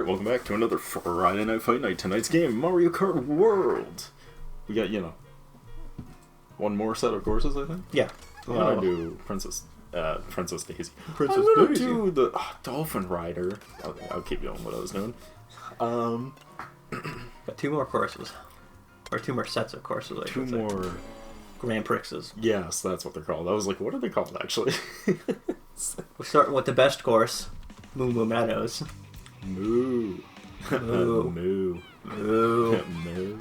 Alright, welcome back to another Friday Night Fight Night. Tonight's game, Mario Kart World. We got, one more set of courses, I think? Yeah. I'm gonna do Princess Daisy. Princess I'm gonna Daisy. do the Dolphin Rider. I'll keep doing what I was doing. Got two more courses. Or two more sets of courses, I Two should say. more... Grand Prixes. Yes, that's what they're called. I was like, what are they called, actually? We're starting with the best course, Moo Moo Meadows. Moo. Moo. Moo. Moo. Moo.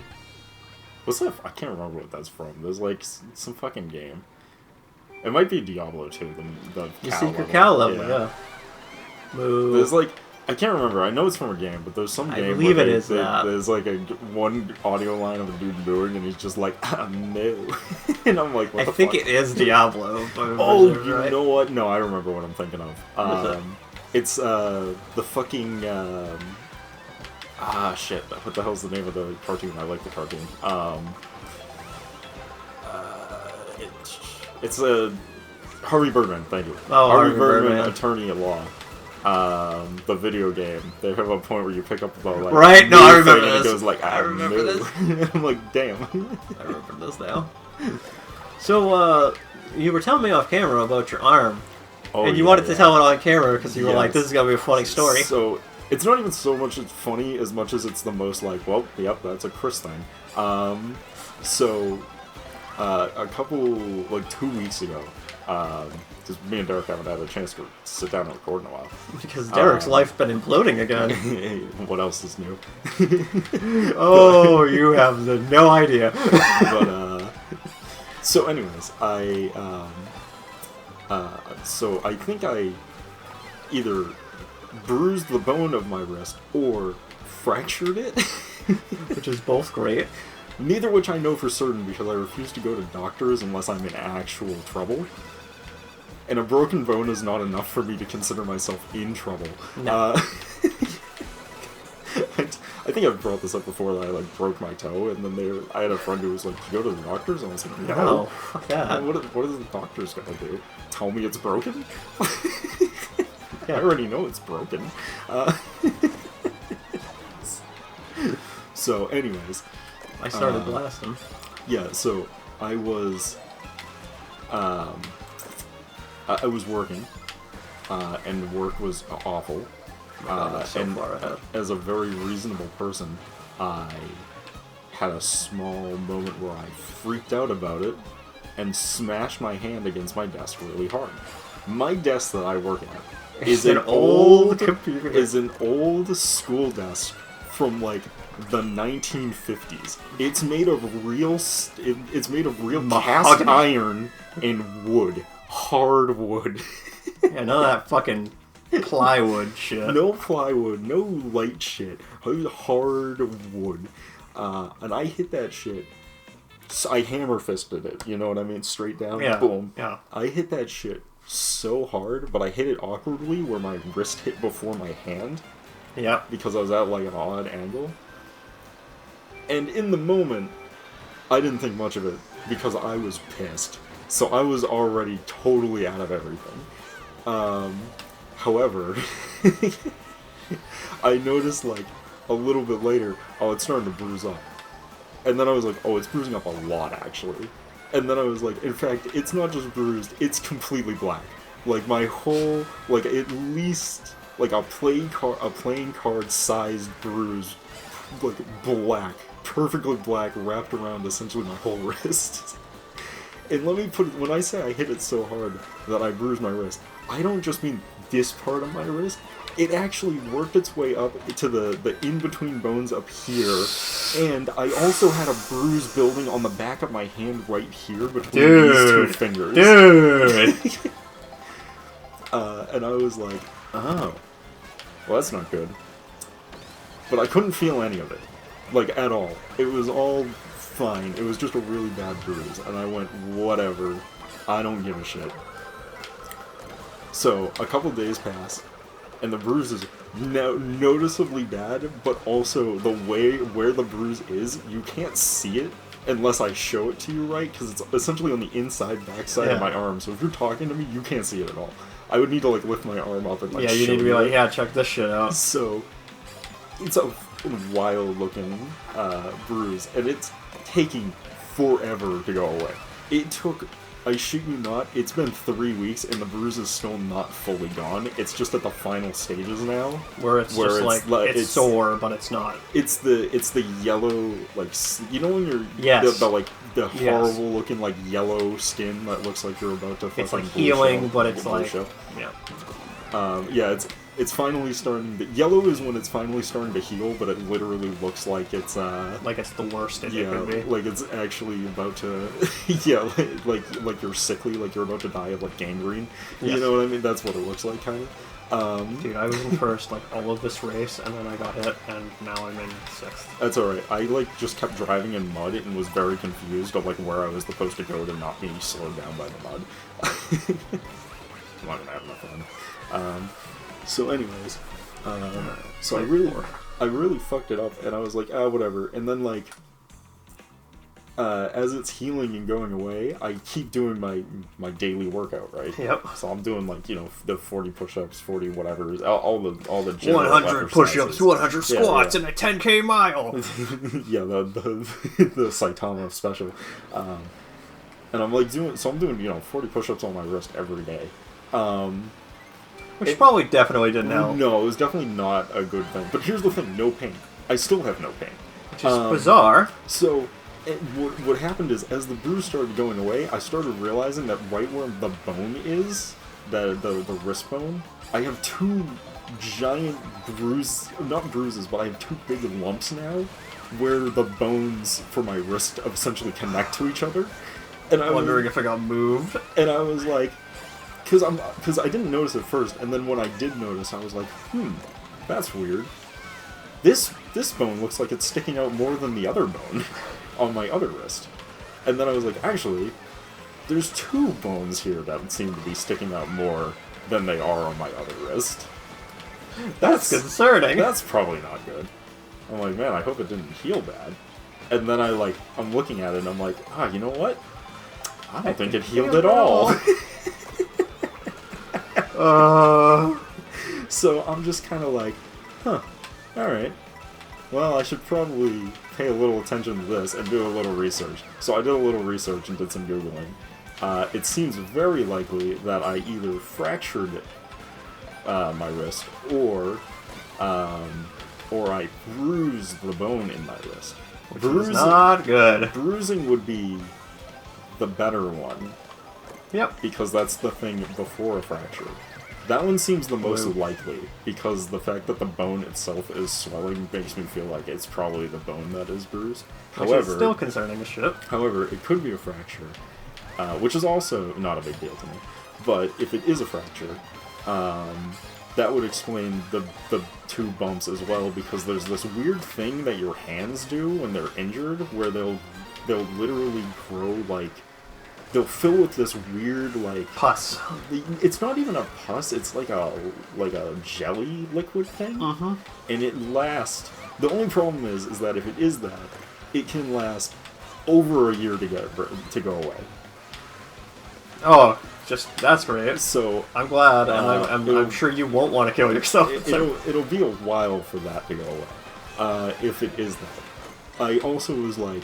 What's that? I can't remember what that's from. There's like some fucking game. It might be Diablo 2, the cow Secret level. Cow level, yeah. Moo. There's like, I can't remember. I know it's from a game, but there's some I game believe where it is that. there's like one audio line of a dude mooing, and he's just like, no. And I'm like, what the think fuck? it is Diablo. Oh, you right? know what? No, I remember what I'm thinking of. What is it? It's the fucking shit. What the hell's the name of the cartoon? I like the cartoon. It's a Harvey Birdman. Thank you. Oh, Harvey Harvey Birdman, Birdman. Attorney at Law. The video game. They have a point where you pick up the like Right? No, I remember thing and this. it goes like, I remember knew. this. I'm like, damn. I remember this now. So, you were telling me off camera about your arm. Oh, and you yeah, wanted to yeah. tell it on camera because you were like, Yes. this is going to be a funny story. So, it's not even so much it's funny as much as it's the most like, well, yep, that's a Chris thing. A couple, like 2 weeks ago, because me and Derek haven't had a chance to sit down and record in a while. Because Derek's life's been imploding again. What else is new? Oh, you have no idea. But, so anyways, so I think I either bruised the bone of my wrist or fractured it. Which is both great. Neither which I know for certain because I refuse to go to doctors unless I'm in actual trouble. And a broken bone is not enough for me to consider myself in trouble. No. I think I've brought this up before that I like broke my toe, and then I had a friend who was like, "Did you go to the doctors?" And I was like, "No, No, fuck that. What are the doctors gonna do? Tell me it's broken? Yeah. I already know it's broken." So, anyways, I started blasting. yeah. So I was, I was working, and work was awful. That's so and far ahead. as a very reasonable person, I had a small moment where I freaked out about it and smashed my hand against my desk really hard. My desk that I work at is An old computer. Is an old school desk from like the 1950s. It's made of real. It's made of real cast iron and wood, hard wood. Yeah, none of that fucking plywood shit. No plywood, no light shit. Hard wood. And I hit that shit. So I hammer fisted it, you know what I mean? Straight down, Yeah. boom. Yeah. I hit that shit so hard, but I hit it awkwardly where my wrist hit before my hand Yeah. because I was at like an odd angle. And in the moment, I didn't think much of it because I was pissed. So I was already totally out of everything. However, I noticed like a little bit later, oh, it's starting to bruise up. And then I was like, oh, it's bruising up a lot actually. And then I was like, in fact, it's not just bruised, it's completely black. Like my whole, like at least like a playing card sized bruise, like black, perfectly black, wrapped around essentially my whole wrist. And let me put it, when I say I hit it so hard that I bruised my wrist, I don't just mean this part of my wrist. It actually worked its way up to the in-between bones up here, and I also had a bruise building on the back of my hand right here between these two fingers. Dude! And I was like, oh, well that's not good. But I couldn't feel any of it, like at all. It was all fine. It was just a really bad bruise, and I went, whatever, I don't give a shit. So, a couple days pass, and the bruise is noticeably bad, but also the way where the bruise is, you can't see it unless I show it to you right, because it's essentially on the inside, backside of my arm, so if you're talking to me, you can't see it at all. I would need to, like, lift my arm up and, like, Yeah, you show need to be like, it. yeah, check this shit out. So, it's a wild looking bruise, and it's taking forever to go away. It took, I shit you not, it's been 3 weeks and the bruise is still not fully gone. It's just at the final stages now. Where it's it's sore, but it's not. It's the yellow, like, you know when you're... Yes. The horrible looking, like, yellow skin that looks like you're about to fucking... It's like healing, but it's like... Yeah. Yeah, it's finally starting to... Yellow is when it's finally starting to heal, but it literally looks like it's, like it's the worst it could be. like it's actually about to... yeah, like you're sickly, like you're about to die of, like, gangrene. Yes. You know what I mean? That's what it looks like, kind of. Dude, I was in first, like, all of this race, and then I got hit, and now I'm in 6th. That's alright. I, like, just kept driving in mud and was very confused of, like, where I was supposed to go to not be slowed down by the mud. I'm not gonna have enough fun. So anyways, so I really fucked it up, and I was like, whatever. And then, like, as it's healing and going away, I keep doing my daily workout, right? Yep. So I'm doing, like, you know, the 40 push-ups, 40 whatever, all the general 100 push-ups, 100 squats, and a 10K mile. Yeah, the Saitama special. And I'm, like, I'm doing, you know, 40 push-ups on my wrist every day. Which probably definitely didn't help. No, it was definitely not a good thing. But here's the thing, no pain. I still have no pain. Which is bizarre. So, what happened is, as the bruise started going away, I started realizing that right where the bone is, the wrist bone, I have 2 giant not bruises, but I have 2 big lumps now, where the bones for my wrist essentially connect to each other. And I'm wondering if I got moved. And I was like... Because I didn't notice it first, and then when I did notice, I was like, that's weird. This bone looks like it's sticking out more than the other bone on my other wrist. And then I was like, actually, there's 2 bones here that seem to be sticking out more than they are on my other wrist. That's concerning. That's probably not good. I'm like, man, I hope it didn't heal bad. And then I'm looking at it and I'm like, you know what? I don't think it healed at all. So I'm just kind of like, alright. Well, I should probably pay a little attention to this and do a little research. So I did a little research and did some Googling. It seems very likely that I either fractured my wrist or I bruised the bone in my wrist. Which is not good. Bruising would be the better one. Yep. Because that's the thing before a fracture. That one seems the most likely, because the fact that the bone itself is swelling makes me feel like it's probably the bone that is bruised. Which is still concerning as shit. However, it could be a fracture, which is also not a big deal to me. But if it is a fracture, that would explain the 2 bumps as well, because there's this weird thing that your hands do when they're injured, where they'll literally grow, like... They'll fill with this weird, like... Pus. It's not even a pus, it's like a jelly liquid thing. Mm-hmm. And it lasts... The only problem is that if it is that, it can last over a year to go away. Oh, that's great. So... I'm glad, and I'm sure you won't want to kill yourself. It'll be a while for that to go away. If it is that. I also was like,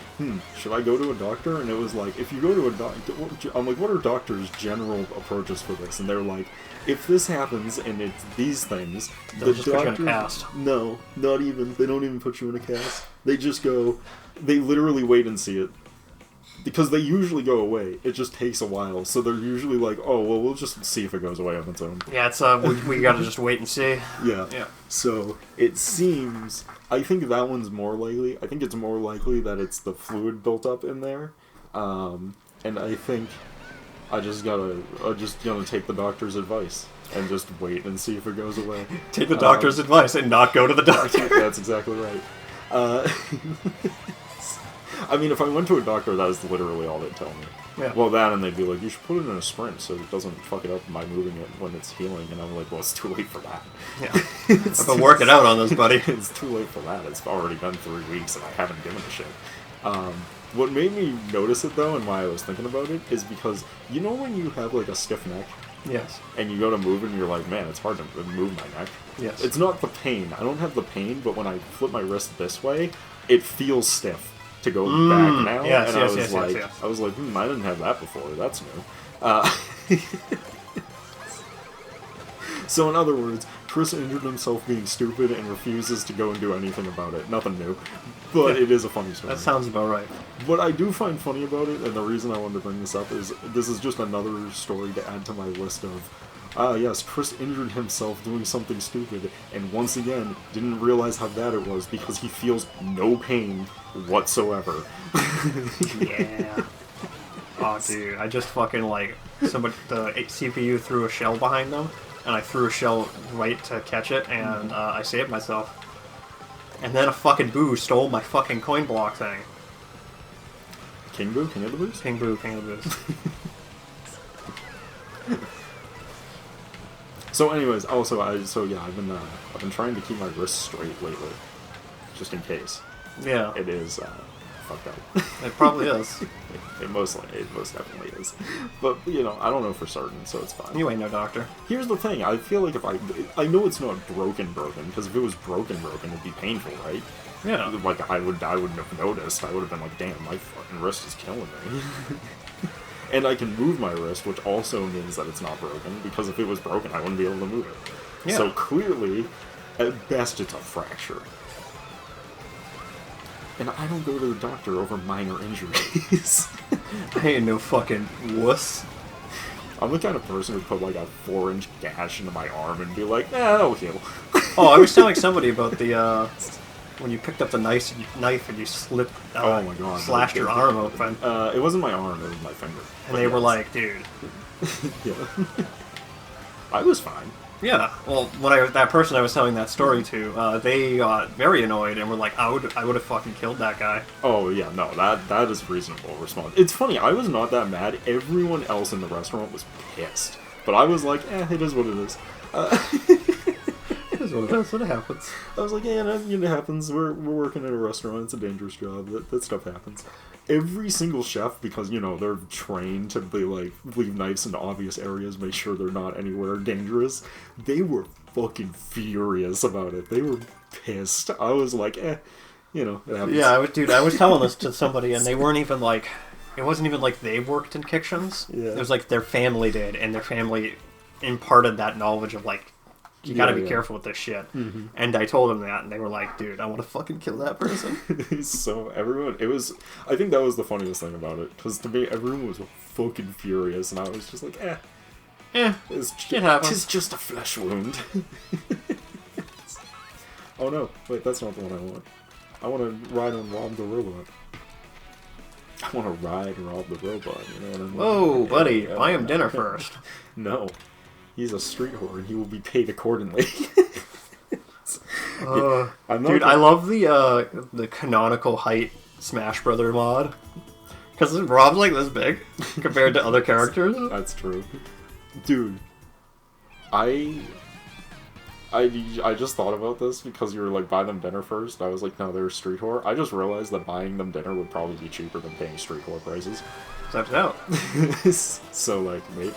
should I go to a doctor? And it was like, if you go to a doctor... I'm like, what are doctors' general approaches for this? And they're like, if this happens and it's these things... They'll just put you in a cast. No, not even. They don't even put you in a cast. They just go... They literally wait and see it. Because they usually go away. It just takes a while. So they're usually like, oh, well, we'll just see if it goes away on its own. Yeah, it's we gotta just wait and see. Yeah. Yeah. So, it seems... I think that one's more likely. I think it's more likely that it's the fluid built up in there. And I think I'm just gonna take the doctor's advice and just wait and see if it goes away. Take the doctor's advice and not go to the doctor. That's exactly right. I mean, if I went to a doctor, that was literally all they'd tell me. Yeah. Well, that, and they'd be like, you should put it in a sprint so it doesn't fuck it up by moving it when it's healing. And I'm like, well, it's too late for that. Yeah. I've been working out on this, buddy. It's too late for that. It's already been 3 weeks and I haven't given a shit. What made me notice it, though, and why I was thinking about it, is because, you know when you have, like, a stiff neck, Yes. And you go to move it and you're like, man, it's hard to move my neck. Yes. It's not the pain. I don't have the pain, but when I flip my wrist this way, it feels stiff to go back now. Yes, and yes, yes. I was like, I didn't have that before. That's new. So in other words, Chris injured himself being stupid and refuses to go and do anything about it. Nothing new. But it is a funny story. That sounds about right. What I do find funny about it, and the reason I wanted to bring this up, is this is just another story to add to my list of, yes, Chris injured himself doing something stupid, and once again, didn't realize how bad it was because he feels no pain whatsoever. Yeah. Oh, dude, I just fucking, like, the CPU threw a shell behind them, and I threw a shell right to catch it, and I saved myself. And then a fucking boo stole my fucking coin block thing. King Boo? King of the Boos? King Boo, King of the Boos. So anyways, also, I've been trying to keep my wrists straight lately. Just in case. Yeah. It is, fucked up. It probably is. It most definitely is. But, you know, I don't know for certain, so it's fine. You ain't no doctor. Here's the thing, I feel like if I know it's not broken, because if it was broken, it'd be painful, right? Yeah. Like, I wouldn't have noticed. I would have been like, damn, my fucking wrist is killing me. And I can move my wrist, which also means that it's not broken, because if it was broken, I wouldn't be able to move it. Yeah. So clearly, at best, it's a fracture. And I don't go to the doctor over minor injuries. I ain't no fucking wuss. I'm the kind of person who'd put like a 4-inch gash into my arm and be like, that'll heal. Oh, I was telling somebody about the, when you picked up the knife and you slipped, oh my god. slashed your arm open. It wasn't my arm, it was my finger. And they were like, dude. Yeah. I was fine. Yeah, well, that person I was telling that story to, they got very annoyed and were like, I would have fucking killed that guy. Oh yeah, no, that is a reasonable response. It's funny, I was not that mad. Everyone else in the restaurant was pissed, but I was like, it is what it is. It is what it is. What happens. I was like, yeah, it happens. We're working in a restaurant. It's a dangerous job. That stuff happens. Every single chef, because, you know, they're trained to be like, leave knives in obvious areas, make sure they're not anywhere dangerous, they were fucking furious about it. They were pissed. I was like, you know, it happens. Yeah, I was telling this to somebody, and they weren't even like, it wasn't even like they worked in kitchens. Yeah. It was like their family did, and their family imparted that knowledge of like, you gotta be careful with this shit. Mm-hmm. And I told them that, and they were like, dude, I want to fucking kill that person. So I think that was the funniest thing about it, because to me, everyone was fucking furious, and I was just like, it happens. It's just a flesh wound. Oh no, wait, that's not the one I want. I want to ride and rob the robot. I want to ride and rob the robot, you know what I mean? Whoa, buddy, buy him dinner first. No. He's a street whore, and he will be paid accordingly. Dude, I love the canonical height Smash Brother mod. Because Rob's like this big compared to other characters. That's true. Dude, I just thought about this because you were like, buy them dinner first. I was like, no, they're a street whore. I just realized that buying them dinner would probably be cheaper than paying street whore prices. Steps out. So, like, maybe.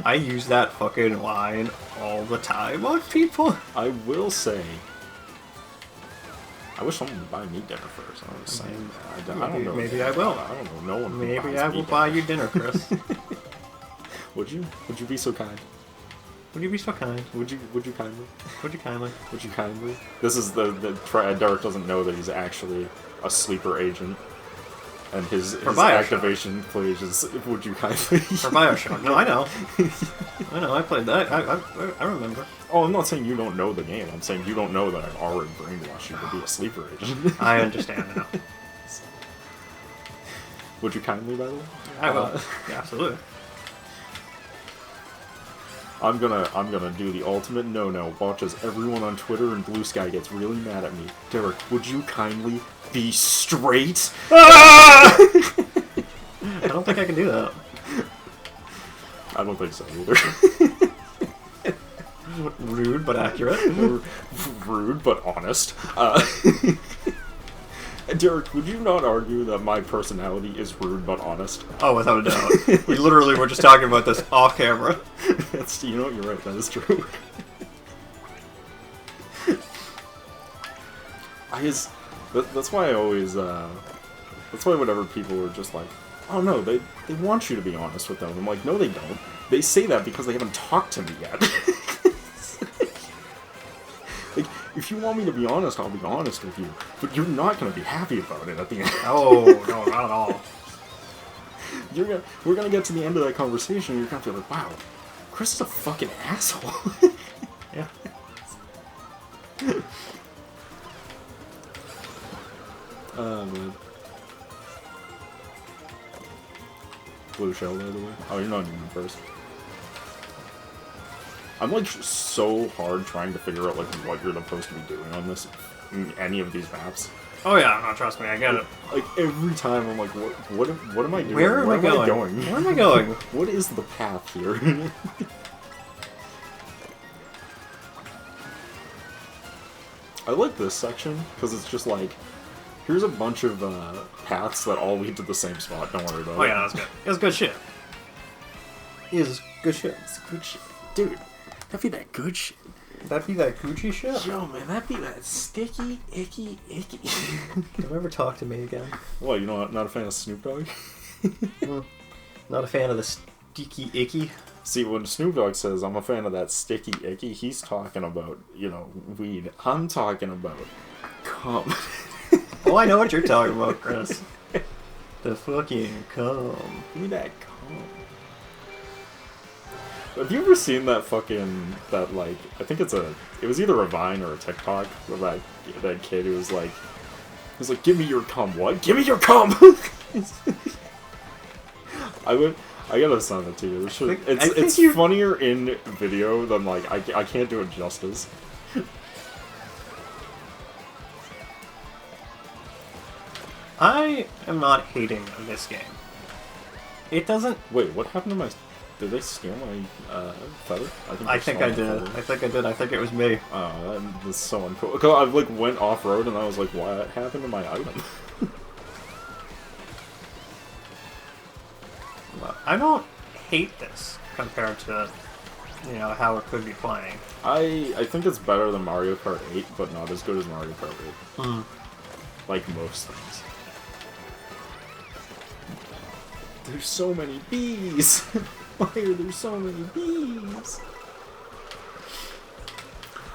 I use that fucking line all the time on people. I will say, I wish someone would buy me dinner first. I was saying that. I don't know. Maybe I will. I don't know. No one. Maybe I will buy you dinner, Chris. Would you? Would you be so kind? Would you be so kind? Would you kindly? Would you kindly? Would you kindly? This is Derek doesn't know that he's actually a sleeper agent. And his activation page is, would you kindly? For Bioshock. No, I know. I know, I played that. I remember. Oh, I'm not saying you don't know the game. I'm saying you don't know that I've already brainwashed you to be a sleeper agent. I understand now. Would you kindly, by the way? I will. Yeah, absolutely. I'm gonna do the ultimate no-no. Watch as everyone on Twitter and Blue Sky gets really mad at me. Derek, would you kindly be straight? I don't think I can do that. I don't think so either. Rude but accurate. Rude but honest. Derek, would you not argue that my personality is rude but honest? Oh, without a doubt. We literally were just talking about this off camera. You know what, you're right, that is true. That's why I always, that's why whenever people are just like, oh no, they want you to be honest with them. I'm like, no they don't. They say that because they haven't talked to me yet. Like, if you want me to be honest, I'll be honest with you. But you're not going to be happy about it at the end. Oh, no, not at all. We're going to get to the end of that conversation and you're going to be like, wow, Chris is a fucking asshole. Yeah. Man. Blue shell, by the way. Oh, you're not even first. I'm like so hard trying to figure out like what you're supposed to be doing on this, any of these maps. Oh yeah, no, trust me, I get it. Like every time I'm like, what am I doing? Where am I going? Where am I going? What is the path here? I like this section because it's just like, here's a bunch of paths that all lead to the same spot. Don't worry about it. Oh yeah, that's good. It's good shit. It's good shit. It's good shit, dude. That'd be that good shit. That'd be that Gucci shit? Yo, man, that'd be that sticky, icky. Don't ever talk to me again. What, you know, not a fan of Snoop Dogg? Not a fan of the sticky icky. See, when Snoop Dogg says, I'm a fan of that sticky, icky, he's talking about, you know, weed. I'm talking about cum. Oh, I know what you're talking about, Chris. The fucking cum. Give me that cum. Have you ever seen that fucking, that like, I think it was either a Vine or a TikTok of that kid who was like, give me your cum, what? Give me your cum! I gotta send it to you. It's funnier in video than like, I can't do it justice. I am not hating this game. It doesn't... Wait, what happened to my... Did they steal my feather? I think I did. I think it was me. Oh, that's so uncool. Because I like went off road and I was like, what happened to my item? I don't hate this compared to, you know, how it could be playing. I think it's better than Mario Kart 8, but not as good as Mario Kart 8. Mm. Like most things. There's so many bees! Why are there so many bees?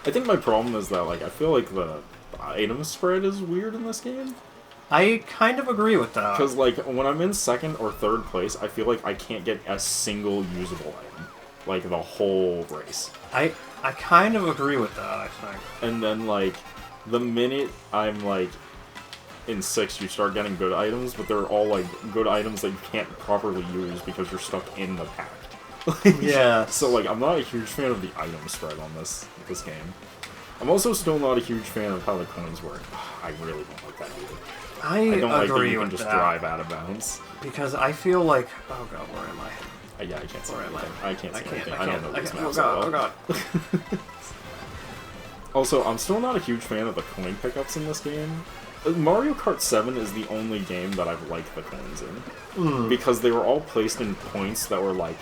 I think my problem is that, like, I feel like the item spread is weird in this game. I kind of agree with that. Because, like, when I'm in second or third place, I feel like I can't get a single usable item. Like, the whole race. I kind of agree with that, I think. And then, like, the minute I'm, like, in 6th, you start getting good items, but they're all, like, good items that you can't properly use because you're stuck in the pack. Yeah. So, like, I'm not a huge fan of the item spread on this game. I'm also still not a huge fan of how the coins work. I really don't like that either. I don't like that you can just that. drive out of bounds. Because I feel like... Oh god, where am I? Yeah, I can't see Where am anything. I? I can't see anything. I don't know these maps Oh at all. god. Also, I'm still not a huge fan of the coin pickups in this game. Mario Kart 7 is the only game that I've liked the coins in. Because they were all placed in points that were, like,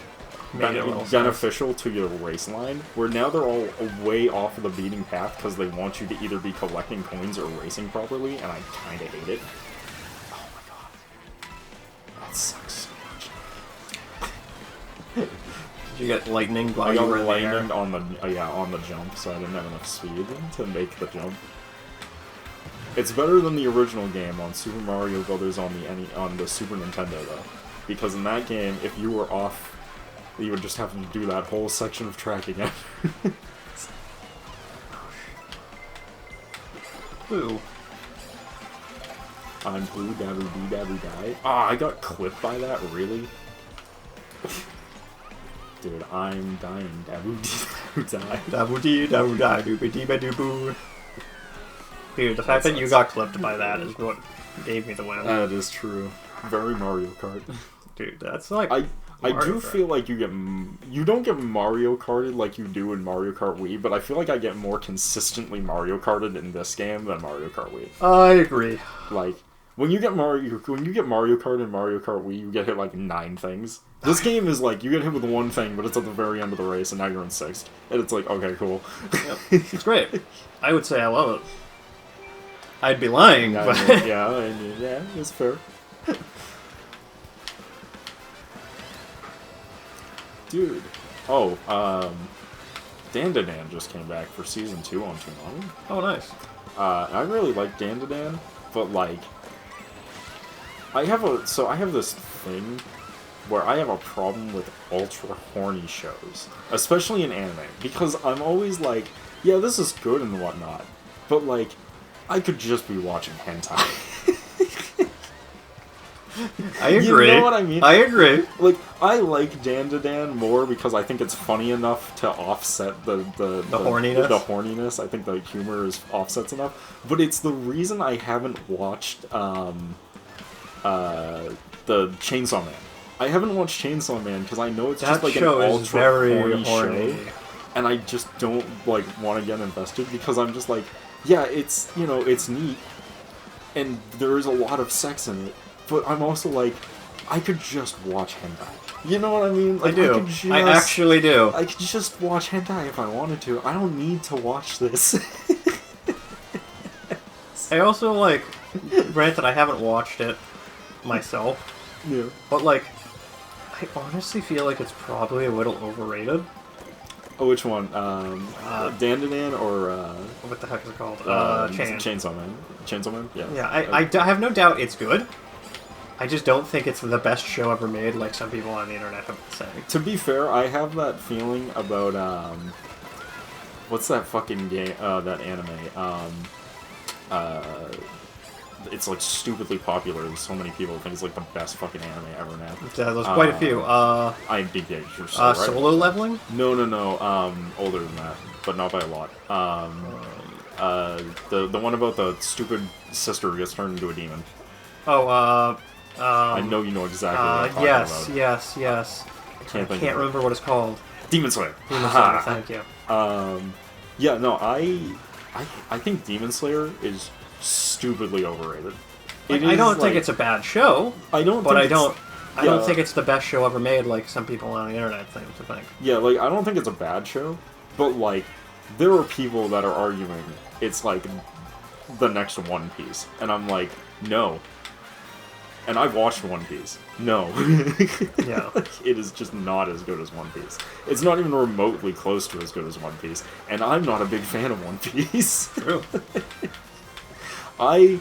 beneficial to your race line, where now they're all way off of the beaten path because they want you to either be collecting coins or racing properly, and I kinda hate it. Oh my god. That sucks so much. Did you get lightning while I you got were in the air? lightning on the jump, so I didn't have enough speed to make the jump. It's better than the original game on Super Mario Brothers on the Super Nintendo though, because in that game, if you were off, you would just have to do that whole section of track again. Blue. I'm blue, daboo dee daboo die. Ah, I got clipped by that, really? Dude, I'm dying, daboo dee daboo die. Daboo dee daboo die doobie dee ba doo boo. Dude, the fact that you got clipped by that is what gave me the win. That is true. Very Mario Kart. Dude, that's like... I Mario do Kart. feel like you don't get Mario Karted like you do in Mario Kart Wii, but I feel like I get more consistently Mario Karted in this game than Mario Kart Wii. I agree. Like when you get Mario Kart and Mario Kart Wii, you get hit like 9 things. This game is like you get hit with one thing, but it's at the very end of the race, and now you're in 6th, and it's like okay, cool. Yep. It's great. I would say I love it. I'd be lying, but Yeah, it's fair. Dude, Dandadan just came back for season 2 on Toonami. Oh, nice. I really like Dandadan, but like, I have this thing where I have a problem with ultra horny shows, especially in anime, because I'm always like, yeah, this is good and whatnot, but like, I could just be watching hentai. I agree. You know what I mean? I agree. Like, I like Dandadan more because I think it's funny enough to offset the horniness? The horniness. I think the humor is offsets enough. But it's the reason I haven't watched the Chainsaw Man. I haven't watched Chainsaw Man because I know it's just like an ultra horny show. And I just don't like want to get invested because I'm just like, yeah, it's it's neat. And there is a lot of sex in it. But I'm also like, I could just watch hentai. You know what I mean? Like, I do. I actually do. I could just watch hentai if I wanted to. I don't need to watch this. I also, like, granted, I haven't watched it myself. Yeah. But, like, I honestly feel like it's probably a little overrated. Oh, which one? Dandadan or What the heck is it called? Chainsaw Man. Chainsaw Man? Yeah. Yeah, I have no doubt it's good. I just don't think it's the best show ever made, like some people on the internet have been saying. To be fair, I have that feeling about what's that fucking game? That anime. It's like stupidly popular. So many people think it's like the best fucking anime ever now. There's quite a few. IMDb, you're so right. Solo Leveling? No. Older than that, but not by a lot. The one about the stupid sister who gets turned into a demon. I know you know exactly what I'm talking about. Yes. I can't remember what it's called. Demon Slayer. Demon Slayer, thank you. Yeah, no, I think Demon Slayer is stupidly overrated. I don't think it's a bad show. I don't think it's the best show ever made, like some people on the internet seem to think. Yeah, like I don't think it's a bad show, but like there are people that are arguing it's like the next One Piece, and I'm like, no. And I've watched One Piece. No. Yeah. It is just not as good as One Piece. It's not even remotely close to as good as One Piece. And I'm not a big fan of One Piece. True. I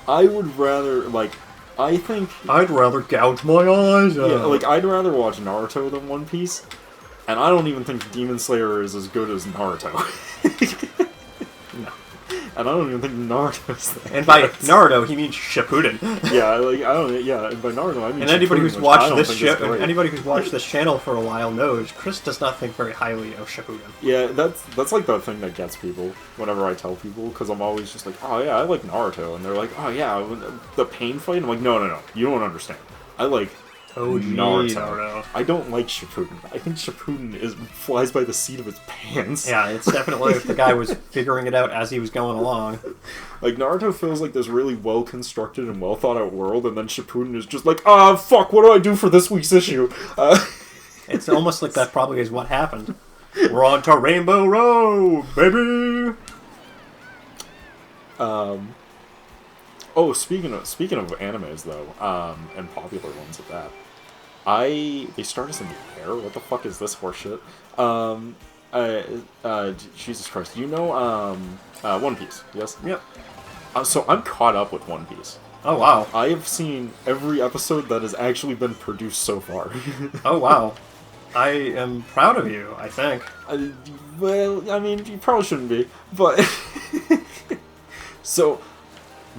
would rather, like, I think... I'd rather gouge my eyes out. Yeah, like, I'd rather watch Naruto than One Piece. And I don't even think Demon Slayer is as good as Naruto. No. And I don't even think Naruto's that. And by Naruto, he means Shippuden. Yeah, like I don't. Yeah, and by Naruto I mean. And anybody Shippuden, who's watched which who's watched this channel for a while knows Chris does not think very highly of Shippuden. Yeah, that's like the thing that gets people whenever I tell people, because I'm always just like, oh yeah, I like Naruto, and they're like, oh yeah, the pain fight. I'm like, no, you don't understand. I like Naruto. I don't like Shippuden. I think Shippuden flies by the seat of its pants. Yeah, it's definitely like the guy was figuring it out as he was going along. Like, Naruto feels like this really well-constructed and well-thought-out world, and then Shippuden is just like, fuck, what do I do for this week's issue? It's almost like that probably is what happened. We're on to Rainbow Road, baby! Oh, speaking of animes, though, and popular ones at that, they start us in the air? What the fuck is this horseshit? Jesus Christ, you know, One Piece, yes? Yep. So I'm caught up with One Piece. Oh, wow. I have seen every episode that has actually been produced so far. Oh, wow. I am proud of you, I think. Well, I mean, you probably shouldn't be, but... So...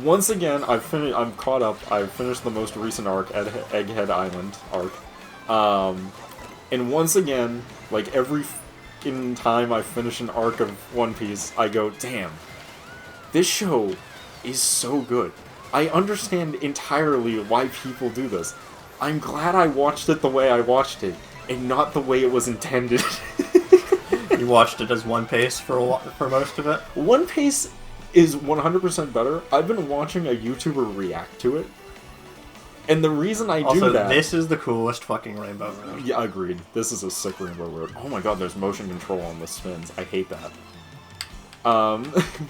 Once again, I'm caught up. I've finished the most recent arc, Egghead Island arc. And once again, like every fucking time I finish an arc of One Piece, I go, damn, this show is so good. I understand entirely why people do this. I'm glad I watched it the way I watched it, and not the way it was intended. You watched it as One Piece for most of it? One Piece is 100% better. I've been watching a YouTuber react to it. And the reason I do that... this is the coolest fucking Rainbow Road. Yeah, agreed. This is a sick Rainbow Road. Oh my god, there's motion control on the spins. I hate that. I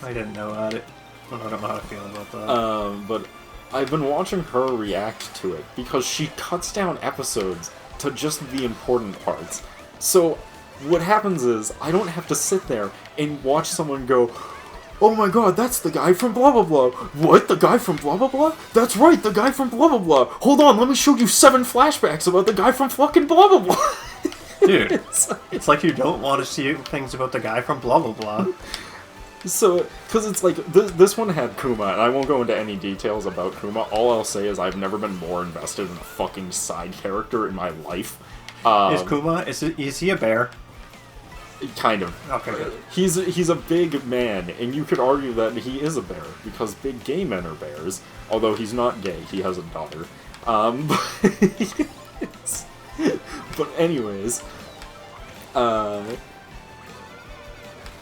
didn't know that. I don't know how to feel about that. But I've been watching her react to it because she cuts down episodes to just the important parts. So what happens is I don't have to sit there and watch someone go, "Oh my god, that's the guy from blah blah blah." What? The guy from blah blah blah? That's right, the guy from blah blah blah. Hold on, let me show you 7 flashbacks about the guy from fucking blah blah blah. Dude, it's like you don't want to see things about the guy from blah blah blah. So, because it's like, this one had Kuma, and I won't go into any details about Kuma. All I'll say is I've never been more invested in a fucking side character in my life. Is Kuma, is he a bear? Kind of. Okay, good. He's a big man, and you could argue that he is a bear, because big gay men are bears. Although he's not gay, he has a daughter. But anyways,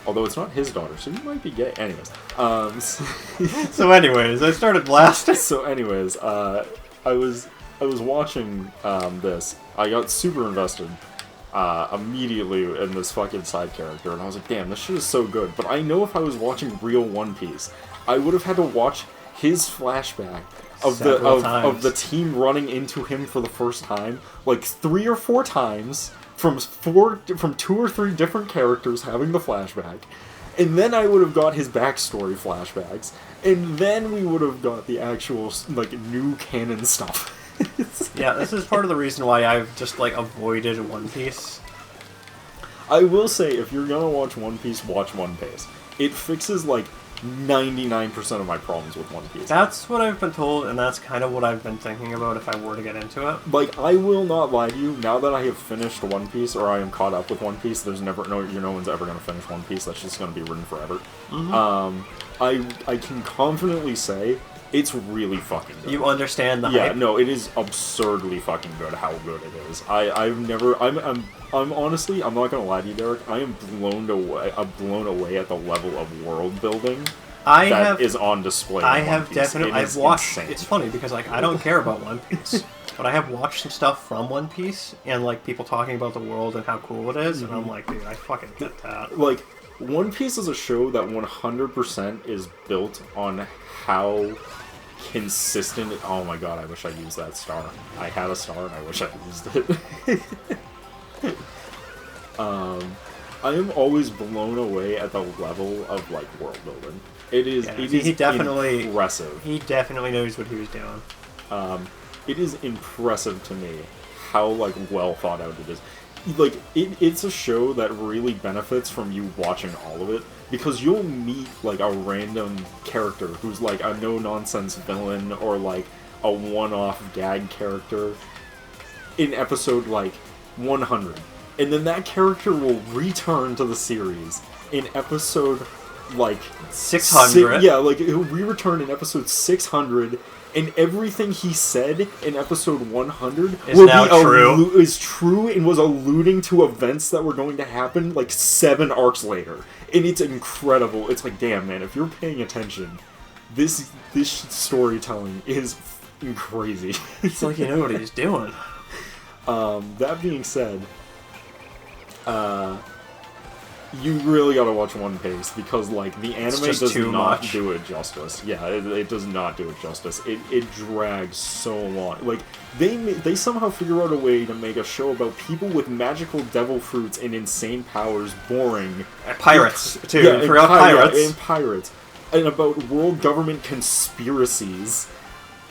although it's not his daughter, so he might be gay. Anyways, So anyways, I started blasting. So anyways, I was watching this. I got super invested immediately in this fucking side character, and I was like, damn, this shit is so good. But I know if I was watching real One Piece, I would have had to watch his flashback of the team running into him for the first time, like 3 or 4 times, from 2 or 3 different characters having the flashback, and then I would have got his backstory flashbacks, and then we would have got the actual like new canon stuff. Yeah, this is part of the reason why I've just like avoided One Piece. I will say, if you're gonna watch One Piece, watch One Piece. It fixes like 99% of my problems with One Piece. That's what I've been told, and that's kind of what I've been thinking about if I were to get into it. Like, I will not lie to you, now that I have finished One Piece, or I am caught up with One Piece, there's no one's ever going to finish One Piece, that's just going to be written forever. Mm-hmm. I can confidently say, it's really fucking good. You understand the Yeah, hype. no, it is absurdly fucking good how good it is. I'm honestly, I'm not gonna lie to you, Derek, I am blown away at the level of world building that is on display. I've watched. Insane. It's funny because like I don't care about One Piece, but I have watched some stuff from One Piece and like people talking about the world and how cool it is, and I'm like, dude, I fucking get that. Like, One Piece is a show that 100% is built on how consistent. Oh my god, I wish I used that star. I had a star and I wish I used it. I am always blown away at the level of like world building. It is. Yeah, it is impressive. He definitely knows what he was doing. It is impressive to me how like well thought out it is. Like it's a show that really benefits from you watching all of it, because you'll meet like a random character who's like a no-nonsense villain or like a one-off gag character in episode like 100, and then that character will return to the series in episode like 600. Yeah, like he'll re-return in episode 600. And everything he said in episode 100 is true and was alluding to events that were going to happen like 7 arcs later. And it's incredible. It's like, damn, man, if you're paying attention, this storytelling is fucking crazy. It's like you know what he's doing. That being said, you really gotta watch One Piece, because like the anime does not do it justice. Yeah, it does not do it justice. It drags so long. Like they somehow figure out a way to make a show about people with magical devil fruits and insane powers boring. And pirates too. Yeah, and pirates, and about world government conspiracies.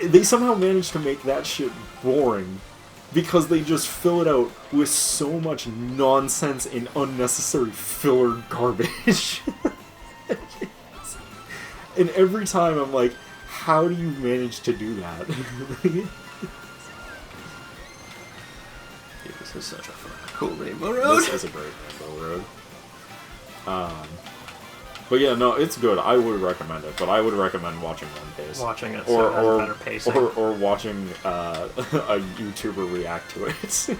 They somehow managed to make that shit boring, because they just fill it out with so much nonsense and unnecessary filler garbage. And every time I'm like, how do you manage to do that? Dude, this is such a fucking cool Rainbow Road. This is a great Rainbow Road. But yeah, no, it's good. I would recommend it, but I would recommend watching One Piece. Watching it, so it has better pacing. Or watching a YouTuber react to it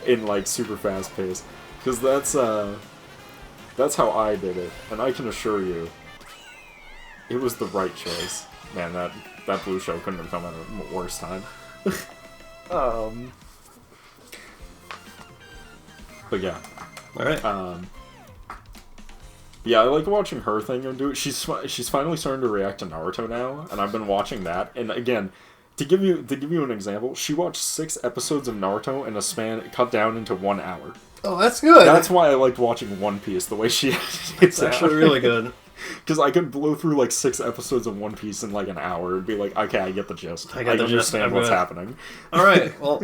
in like super fast pace, because that's how I did it, and I can assure you, it was the right choice. Man, that blue shell couldn't have come at a worse time. But yeah. Alright. Yeah, I like watching her thing and do it. She's finally starting to react to Naruto now, and I've been watching that. And again, to give you an example, she watched 6 episodes of Naruto in a span cut down into 1 hour. Oh, that's good. That's why I liked watching One Piece the way she. It's actually really good. Because I could blow through like 6 episodes of One Piece in like an hour and be like, okay, I get the gist. I understand what's happening. All right, well,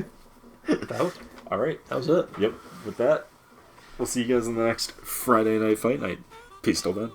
all right, that was it. Yep. With that, we'll see you guys in the next Friday Night Fight Night. Peace till then.